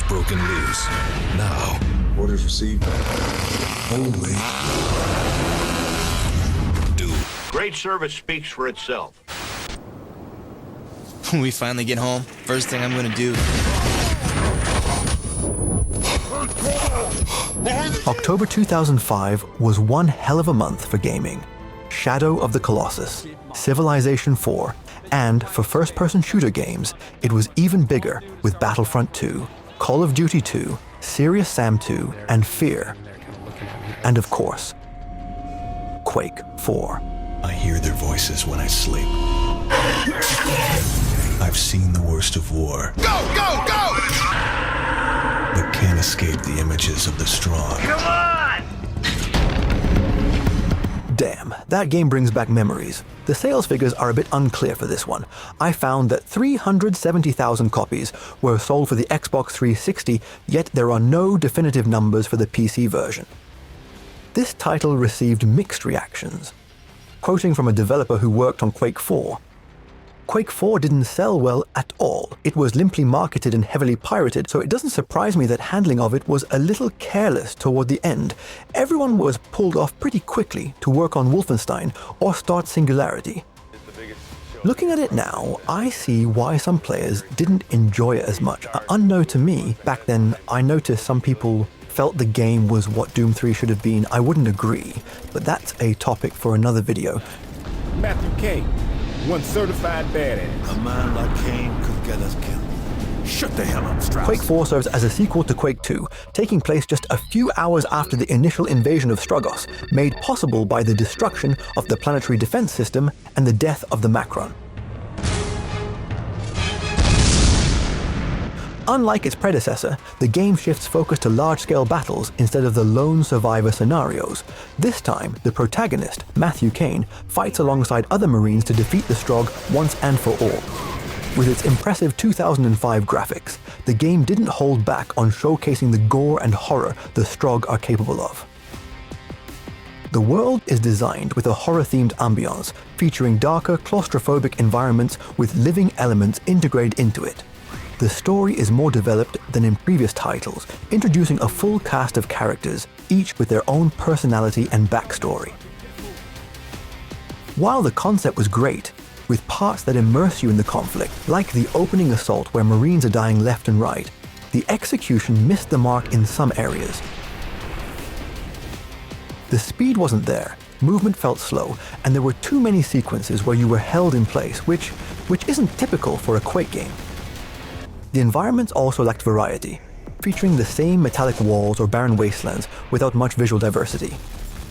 has broken loose. Now, Orders received. only do. Great service speaks for itself. When we finally get home, first thing I'm gonna do. October 2005 was one hell of a month for gaming. Shadow of the Colossus, Civilization 4, and for first-person shooter games, it was even bigger with Battlefront 2, Call of Duty 2, Serious Sam 2, and Fear. And of course, Quake 4. I hear their voices when I sleep. I've seen the worst of war. Go, go, go! But can't escape the images of the strong. Come on! Damn, that game brings back memories. The sales figures are a bit unclear for this one. I found that 370,000 copies were sold for the Xbox 360, yet there are no definitive numbers for the PC version. This title received mixed reactions. Quoting from a developer who worked on Quake 4, Quake 4 didn't sell well at all. It was limply marketed and heavily pirated, so it doesn't surprise me that handling of it was a little careless toward the end. Everyone was pulled off pretty quickly to work on Wolfenstein or start Singularity. Looking at it now, I see why some players didn't enjoy it as much. Unknown to me, back then I noticed some people felt the game was what Doom 3 should have been. I wouldn't agree, but that's a topic for another video. Matthew K. One certified badass. A man like Kane could get us killed. Shut the hell up, Strauss. Quake 4 serves as a sequel to Quake 2, taking place just a few hours after the initial invasion of Strogos, made possible by the destruction of the planetary defense system and the death of the Macron. Unlike its predecessor, the game shifts focus to large-scale battles instead of the lone survivor scenarios. This time, the protagonist, Matthew Kane, fights alongside other Marines to defeat the Strogg once and for all. With its impressive 2005 graphics, the game didn't hold back on showcasing the gore and horror the Strogg are capable of. The world is designed with a horror-themed ambiance, featuring darker, claustrophobic environments with living elements integrated into it. The story is more developed than in previous titles, introducing a full cast of characters, each with their own personality and backstory. While the concept was great, with parts that immerse you in the conflict, like the opening assault where Marines are dying left and right, the execution missed the mark in some areas. The speed wasn't there, movement felt slow, and there were too many sequences where you were held in place, which isn't typical for a Quake game. The environments also lacked variety, featuring the same metallic walls or barren wastelands without much visual diversity.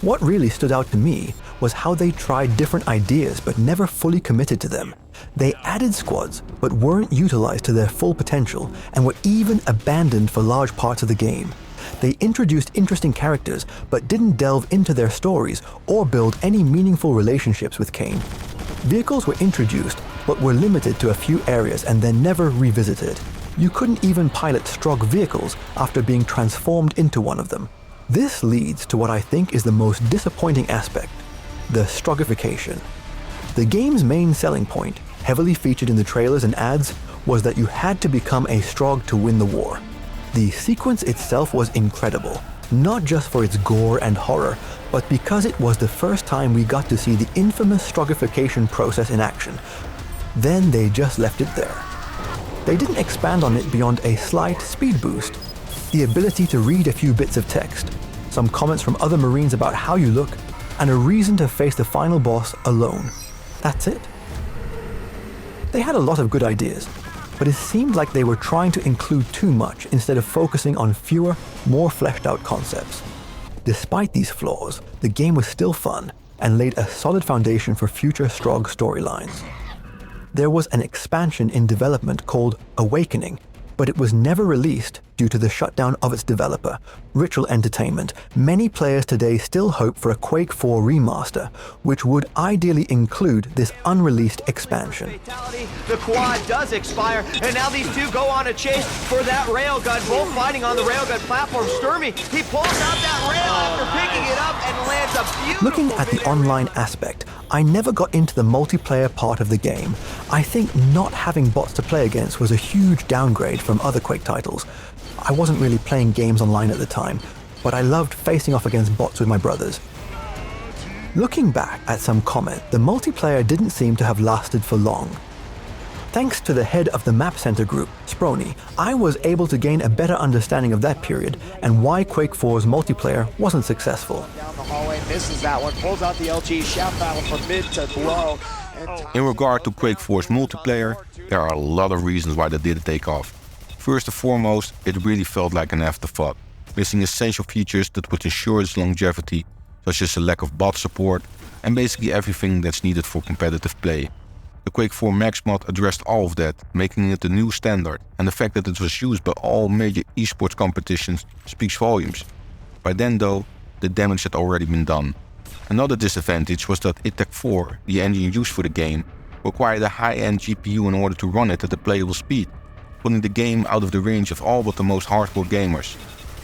What really stood out to me was how they tried different ideas but never fully committed to them. They added squads but weren't utilized to their full potential and were even abandoned for large parts of the game. They introduced interesting characters but didn't delve into their stories or build any meaningful relationships with Kane. Vehicles were introduced but were limited to a few areas and then never revisited. You couldn't even pilot Strogg vehicles after being transformed into one of them. This leads to what I think is the most disappointing aspect, the Stroggification. The game's main selling point, heavily featured in the trailers and ads, was that you had to become a Strogg to win the war. The sequence itself was incredible, not just for its gore and horror, but because it was the first time we got to see the infamous Stroggification process in action. Then they just left it there. They didn't expand on it beyond a slight speed boost, the ability to read a few bits of text, some comments from other Marines about how you look, and a reason to face the final boss alone. That's it. They had a lot of good ideas, but it seemed like they were trying to include too much instead of focusing on fewer, more fleshed out concepts. Despite these flaws, the game was still fun and laid a solid foundation for future Strogg storylines. There was an expansion in development called Awakening, but it was never released due to the shutdown of its developer, Ritual Entertainment. Many players today still hope for a Quake 4 remaster, which would ideally include this unreleased expansion. Fatality, the quad does expire, and now these two go on a chase for that railgun, both fighting on the railgun platform. Sturmy, he pulls out that rail after picking it up and lands a beautiful... Looking at the online aspect, I never got into the multiplayer part of the game. I think not having bots to play against was a huge downgrade from other Quake titles. I wasn't really playing games online at the time, but I loved facing off against bots with my brothers. Looking back at some comment, the multiplayer didn't seem to have lasted for long. Thanks to the head of the Map Center group, Sprony, I was able to gain a better understanding of that period and why Quake 4's multiplayer wasn't successful. Down the hallway, misses that one, pulls out the LG, shout battle from mid to low. In regard to Quake 4's multiplayer, there are a lot of reasons why that didn't take off. First and foremost, it really felt like an afterthought, missing essential features that would ensure its longevity, such as a lack of bot support and basically everything that's needed for competitive play. The Quake 4 Max mod addressed all of that, making it the new standard, and the fact that it was used by all major esports competitions speaks volumes. By then though, the damage had already been done. Another disadvantage was that ITAC 4, the engine used for the game, required a high-end GPU in order to run it at a playable speed, putting the game out of the range of all but the most hardcore gamers.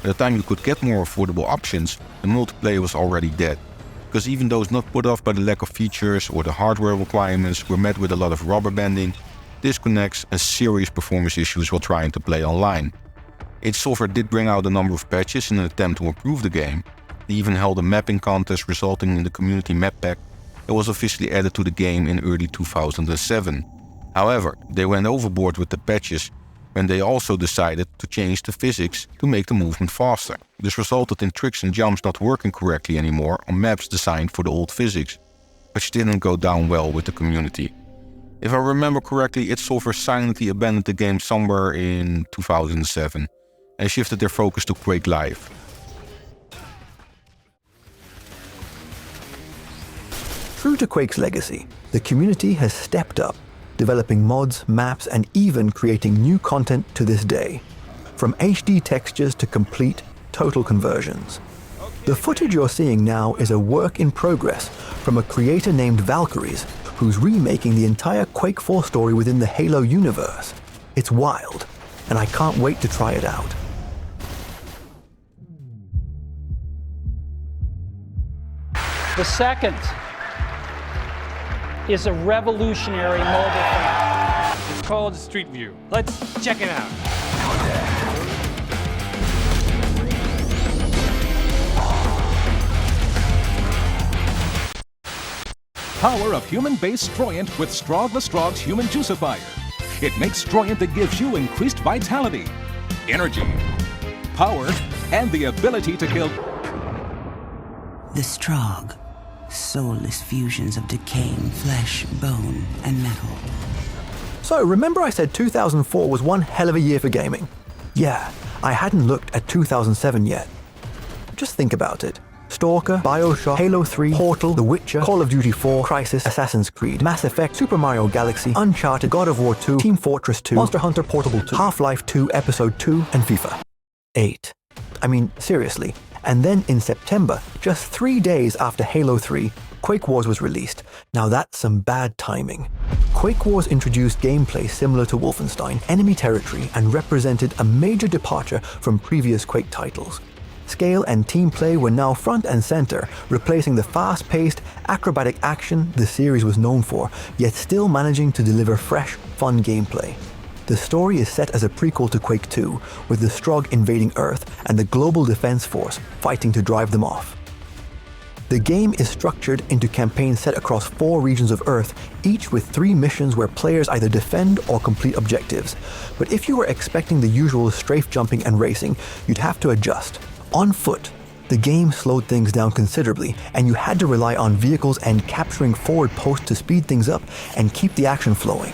By the time you could get more affordable options, the multiplayer was already dead. Because even those not put off by the lack of features or the hardware requirements were met with a lot of rubber banding, disconnects and serious performance issues while trying to play online. id Software did bring out a number of patches in an attempt to improve the game. They even held a mapping contest resulting in the community map pack that was officially added to the game in early 2007. However, they went overboard with the patches when they also decided to change the physics to make the movement faster. This resulted in tricks and jumps not working correctly anymore on maps designed for the old physics, which didn't go down well with the community. If I remember correctly, id Software silently abandoned the game somewhere in 2007 and shifted their focus to Quake Live. True to Quake's legacy, the community has stepped up, developing mods, maps, and even creating new content to this day, from HD textures to complete, total conversions. The footage you're seeing now is a work in progress from a creator named Valkyries, who's remaking the entire Quake 4 story within the Halo universe. It's wild, and I can't wait to try it out. The second is a revolutionary mobile phone. It's called Street View. Let's check it out. Power of human-based Stroyant with Strog the Strog's Human Juicifier. It makes Stroyant that gives you increased vitality, energy, power, and the ability to kill. The Strog. Soulless fusions of decaying flesh, bone, and metal. So, remember I said 2004 was one hell of a year for gaming? Yeah, I hadn't looked at 2007 yet. Just think about it. Stalker, BioShock, Halo 3, Portal, The Witcher, Call of Duty 4, Crysis, Assassin's Creed, Mass Effect, Super Mario Galaxy, Uncharted, God of War 2, Team Fortress 2, Monster Hunter Portable 2, Half-Life 2, Episode 2, and FIFA 8. I mean, seriously. And then in September, just 3 days after Halo 3, Quake Wars was released. Now that's some bad timing. Quake Wars introduced gameplay similar to Wolfenstein, enemy territory, and represented a major departure from previous Quake titles. Scale and team play were now front and center, replacing the fast-paced, acrobatic action the series was known for, yet still managing to deliver fresh, fun gameplay. The story is set as a prequel to Quake 2, with the Strog invading Earth and the Global Defense Force fighting to drive them off. The game is structured into campaigns set across 4 regions of Earth, each with 3 missions where players either defend or complete objectives. But if you were expecting the usual strafe jumping and racing, you'd have to adjust. On foot, the game slowed things down considerably, and you had to rely on vehicles and capturing forward posts to speed things up and keep the action flowing.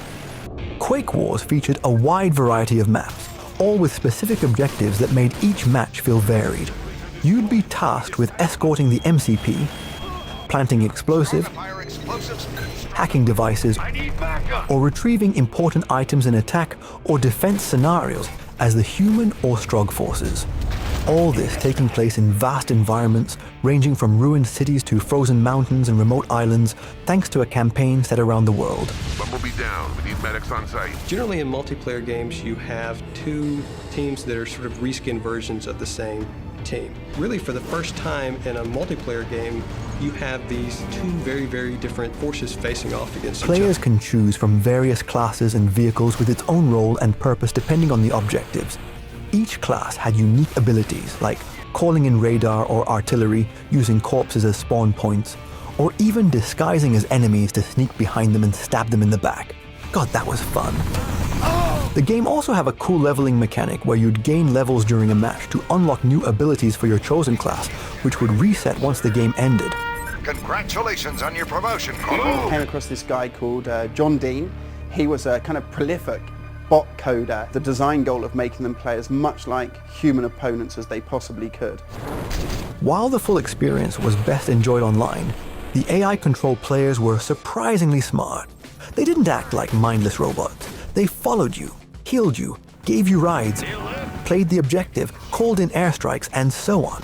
Quake Wars featured a wide variety of maps, all with specific objectives that made each match feel varied. You'd be tasked with escorting the MCP, planting explosives, hacking devices, or retrieving important items in attack or defense scenarios as the human or Strog forces. All this taking place in vast environments, ranging from ruined cities to frozen mountains and remote islands, thanks to a campaign set around the world. Bumblebee down. We need medics on site. Generally in multiplayer games, you have 2 teams that are sort of reskin versions of the same team. Really, for the first time in a multiplayer game, you have these 2 very, very different forces facing off against each other. Players can choose from various classes and vehicles with its own role and purpose depending on the objectives. Each class had unique abilities like calling in radar or artillery, using corpses as spawn points, or even disguising as enemies to sneak behind them and stab them in the back. God, that was fun. The game also have a cool leveling mechanic where you'd gain levels during a match to unlock new abilities for your chosen class, which would reset once the game ended. Congratulations on your promotion, Corporal. I came across this guy called John Dean. He was a kind of prolific bot coder. The design goal of making them play as much like human opponents as they possibly could. While the full experience was best enjoyed online, the AI-controlled players were surprisingly smart. They didn't act like mindless robots. They followed you, healed you, gave you rides, played the objective, called in airstrikes, and so on.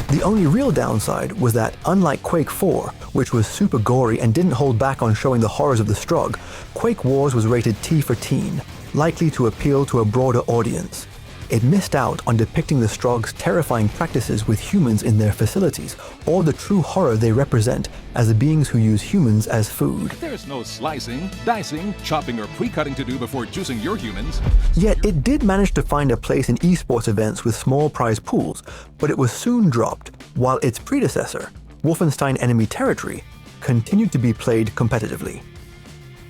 The only real downside was that, unlike Quake 4, which was super gory and didn't hold back on showing the horrors of the Strugg, Quake Wars was rated T for teen, likely to appeal to a broader audience. It missed out on depicting the Strugg's terrifying practices with humans in their facilities, or the true horror they represent as the beings who use humans as food. There's no slicing, dicing, chopping, or pre-cutting to do before choosing your humans. Yet it did manage to find a place in esports events with small prize pools, but it was soon dropped, while its predecessor, Wolfenstein Enemy Territory, continued to be played competitively.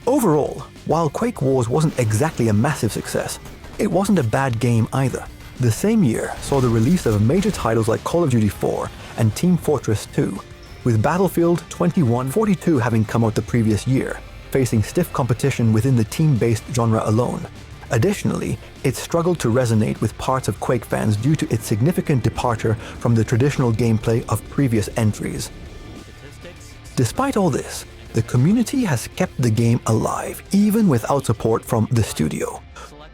Overall, while Quake Wars wasn't exactly a massive success, it wasn't a bad game either. The same year saw the release of major titles like Call of Duty 4 and Team Fortress 2, with Battlefield 2142 having come out the previous year, facing stiff competition within the team-based genre alone. Additionally, it struggled to resonate with parts of Quake fans due to its significant departure from the traditional gameplay of previous entries. Despite all this, the community has kept the game alive, even without support from the studio.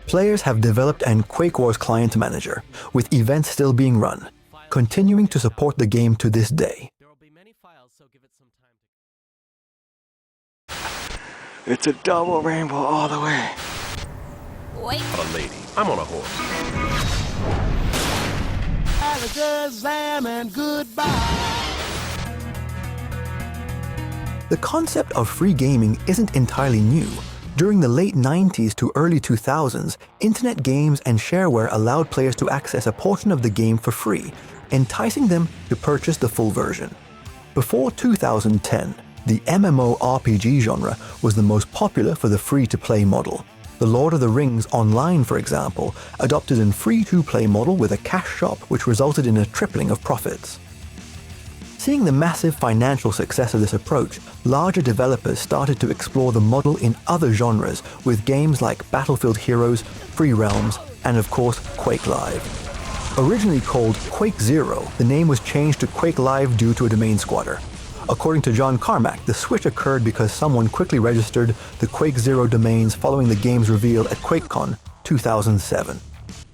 Players have developed an Quake Wars client manager, with events still being run, continuing to support the game to this day. It's a double rainbow all the way. Wait. A lady. I'm on a horse. And goodbye. The concept of free gaming isn't entirely new. During the late 90s to early 2000s, internet games and shareware allowed players to access a portion of the game for free, enticing them to purchase the full version. Before 2010, the MMORPG genre was the most popular for the free-to-play model. The Lord of the Rings Online, for example, adopted a free-to-play model with a cash shop which resulted in a tripling of profits. Seeing the massive financial success of this approach, larger developers started to explore the model in other genres with games like Battlefield Heroes, Free Realms, and of course Quake Live. Originally called Quake Zero, the name was changed to Quake Live due to a domain squatter. According to John Carmack, the switch occurred because someone quickly registered the Quake Zero domains following the game's reveal at QuakeCon 2007.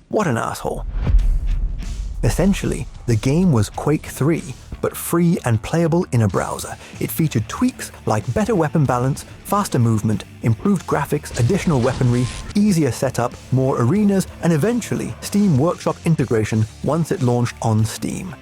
What an asshole. Essentially, the game was Quake 3, but free and playable in a browser. It featured tweaks like better weapon balance, faster movement, improved graphics, additional weaponry, easier setup, more arenas, and eventually Steam Workshop integration once it launched on Steam.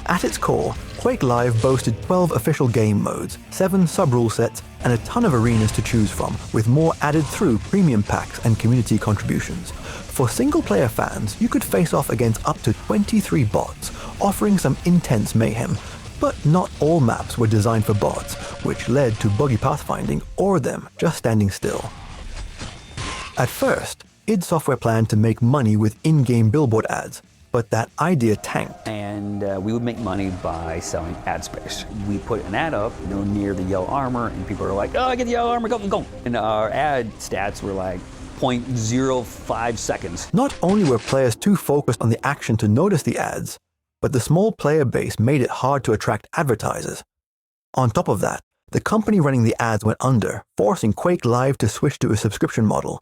At its core, Quake Live boasted 12 official game modes, 7 sub-rule sets, and a ton of arenas to choose from, with more added through premium packs and community contributions. For single-player fans, you could face off against up to 23 bots, offering some intense mayhem, but not all maps were designed for bots, which led to buggy pathfinding or them just standing still. At first, id Software planned to make money with in-game billboard ads, but that idea tanked. And we would make money by selling ad space. We put an ad up, near the yellow armor, and people are like, "Oh, I get the yellow armor, go, go!" And our ad stats were like 0.05 seconds. Not only were players too focused on the action to notice the ads, but the small player base made it hard to attract advertisers. On top of that, the company running the ads went under, forcing Quake Live to switch to a subscription model.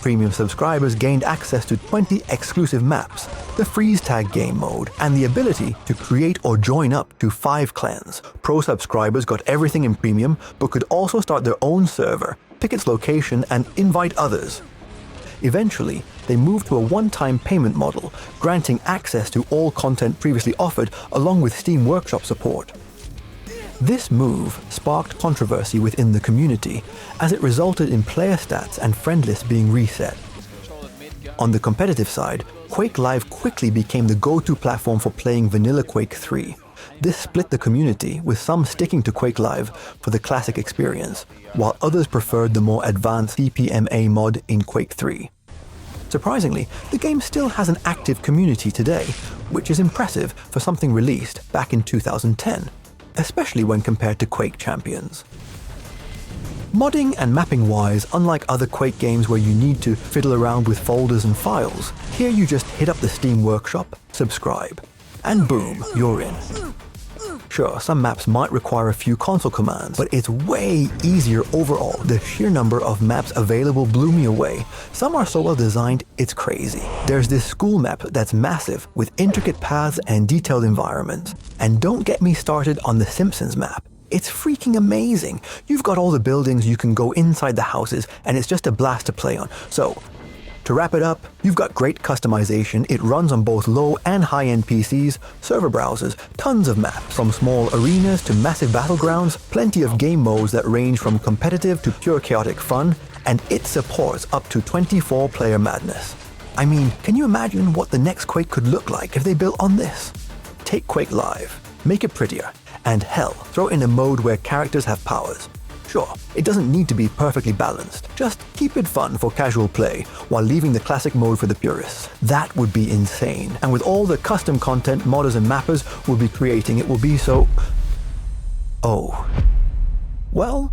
Premium subscribers gained access to 20 exclusive maps, the freeze tag game mode, and the ability to create or join up to 5 clans. Pro subscribers got everything in premium, but could also start their own server, pick its location, and invite others. Eventually, they moved to a one-time payment model, granting access to all content previously offered along with Steam Workshop support. This move sparked controversy within the community, as it resulted in player stats and friend lists being reset. On the competitive side, Quake Live quickly became the go-to platform for playing vanilla Quake 3. This split the community, with some sticking to Quake Live for the classic experience, while others preferred the more advanced CPMA mod in Quake 3. Surprisingly, the game still has an active community today, which is impressive for something released back in 2010, especially when compared to Quake Champions. Modding and mapping-wise, unlike other Quake games where you need to fiddle around with folders and files, here you just hit up the Steam Workshop, subscribe, and boom, you're in. Sure, some maps might require a few console commands, but it's way easier overall. The sheer number of maps available blew me away. Some are so well designed, it's crazy. There's this school map that's massive, with intricate paths and detailed environments. And don't get me started on the Simpsons map. It's freaking amazing. You've got all the buildings, you can go inside the houses, and it's just a blast to play on. So, to wrap it up, you've got great customization, it runs on both low and high-end PCs, server browsers, tons of maps, from small arenas to massive battlegrounds, plenty of game modes that range from competitive to pure chaotic fun, and it supports up to 24-player madness. I mean, can you imagine what the next Quake could look like if they built on this? Take Quake Live, make it prettier, and hell, throw in a mode where characters have powers. Sure, it doesn't need to be perfectly balanced, just keep it fun for casual play, while leaving the classic mode for the purists. That would be insane, and with all the custom content modders and mappers will be creating, it will be so... Oh. Well,